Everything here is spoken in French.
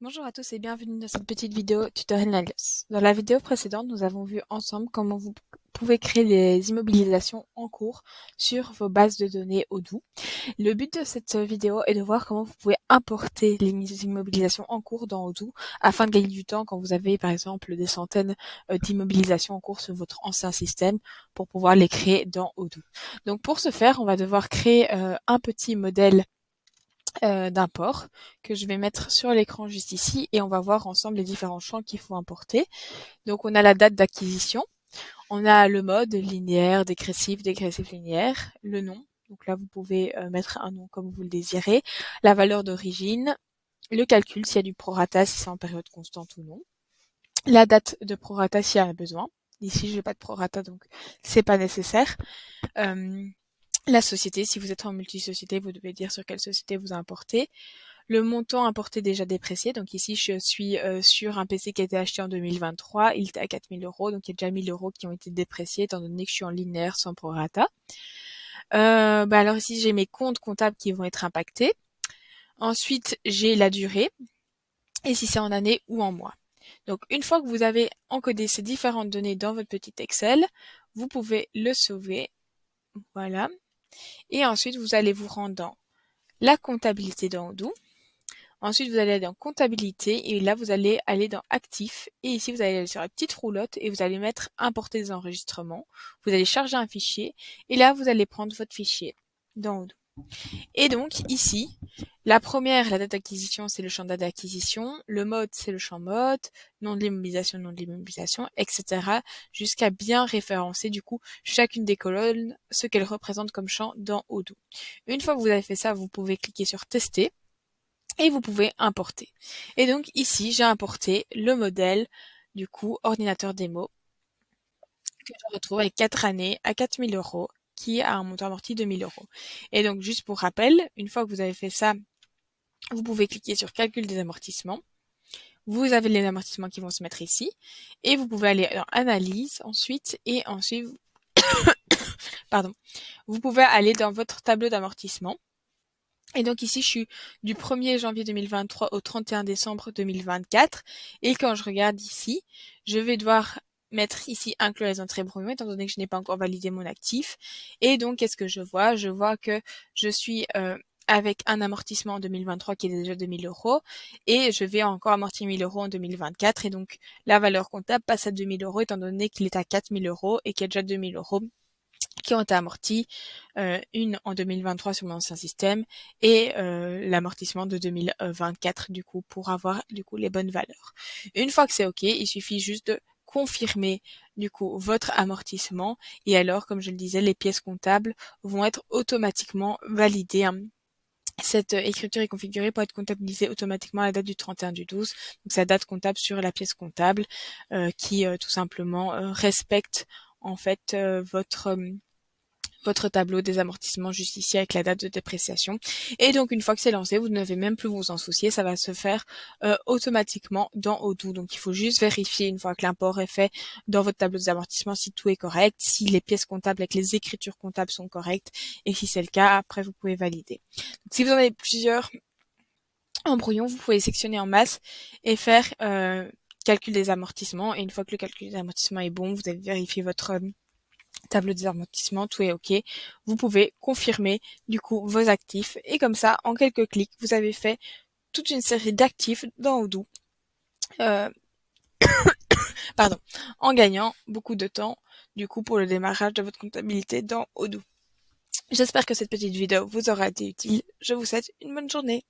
Bonjour à tous et bienvenue dans cette petite vidéo tutoriel Alias. Dans la vidéo précédente, nous avons vu ensemble comment vous pouvez créer des immobilisations en cours sur vos bases de données Odoo. Le but de cette vidéo est de voir comment vous pouvez importer les immobilisations en cours dans Odoo afin de gagner du temps quand vous avez par exemple des centaines d'immobilisations en cours sur votre ancien système pour pouvoir les créer dans Odoo. Donc pour ce faire, on va devoir créer un petit modèle d'import que je vais mettre sur l'écran juste ici et on va voir ensemble les différents champs qu'il faut importer. Donc on a la date d'acquisition, on a le mode linéaire, dégressif, linéaire, le nom. Donc là vous pouvez mettre un nom comme vous le désirez, la valeur d'origine, le calcul s'il y a du prorata, si c'est en période constante ou non, la date de prorata s'il y en a besoin. Ici je n'ai pas de prorata donc c'est pas nécessaire. La société, si vous êtes en multi-société, vous devez dire sur quelle société vous importez. Le montant importé déjà déprécié, donc ici je suis sur un PC qui a été acheté en 2023, il était à 4 000 €, donc il y a déjà 1 000 € qui ont été dépréciés étant donné que je suis en linéaire sans prorata. Alors ici j'ai mes comptes comptables qui vont être impactés. Ensuite j'ai la durée, et si c'est en année ou en mois. Donc une fois que vous avez encodé ces différentes données dans votre petit Excel, vous pouvez le sauver, voilà. Et ensuite, vous allez vous rendre dans la comptabilité dans Odoo. Ensuite, vous allez aller dans comptabilité et là, vous allez aller dans actifs. Et ici, vous allez aller sur la petite roulotte et vous allez mettre importer des enregistrements. Vous allez charger un fichier et là, vous allez prendre votre fichier dans Odoo. Et donc ici, la première, la date d'acquisition, c'est le champ date d'acquisition. Le mode, c'est le champ mode. Nom de l'immobilisation, etc. Jusqu'à bien référencer du coup chacune des colonnes, ce qu'elles représentent comme champ dans Odoo. Une fois que vous avez fait ça, vous pouvez cliquer sur tester et vous pouvez importer. Et donc ici, j'ai importé le modèle du coup ordinateur démo que je retrouve avec 4 années à 4 000 € qui a un montant amorti de 1 000 €. Et donc juste pour rappel, une fois que vous avez fait ça, vous pouvez cliquer sur calcul des amortissements. Vous avez les amortissements qui vont se mettre ici et vous pouvez aller dans analyse ensuite et ensuite pardon, vous pouvez aller dans votre tableau d'amortissement. Et donc ici, je suis du 1er janvier 2023 au 31 décembre 2024. Et quand je regarde ici, je vais devoir mettre ici inclure les entrées brouillons, étant donné que je n'ai pas encore validé mon actif. Et donc, qu'est-ce que je vois? Je vois que je suis avec un amortissement en 2023 qui est déjà de 1 000 € et je vais encore amortir 1 000 € en 2024. Et donc, la valeur comptable passe à 2 000 € étant donné qu'il est à 4 000 € et qu'il y a déjà 2 000 € qui ont été amortis, une en 2023 sur mon ancien système et l'amortissement de 2024 du coup pour avoir du coup les bonnes valeurs. Une fois que c'est ok, il suffit juste de confirmer du coup votre amortissement et alors comme je le disais les pièces comptables vont être automatiquement validées. Cette écriture est configurée pour être comptabilisée automatiquement à la date du 31/12. Donc c'est la date comptable sur la pièce comptable qui tout simplement respecte en fait votre tableau des amortissements juste ici avec la date de dépréciation. Et donc une fois que c'est lancé, vous ne devez même plus vous en soucier, ça va se faire automatiquement dans Odoo. Donc il faut juste vérifier une fois que l'import est fait dans votre tableau des amortissements si tout est correct, si les pièces comptables avec les écritures comptables sont correctes et si c'est le cas, après vous pouvez valider. Donc, si vous en avez plusieurs embrouillons, vous pouvez sectionner en masse et faire calcul des amortissements. Et une fois que le calcul des amortissements est bon, vous avez vérifié votre tableau des amortissements, tout est ok. Vous pouvez confirmer du coup vos actifs et comme ça, en quelques clics, vous avez fait toute une série d'actifs dans Odoo. Pardon, en gagnant beaucoup de temps du coup pour le démarrage de votre comptabilité dans Odoo. J'espère que cette petite vidéo vous aura été utile. Je vous souhaite une bonne journée.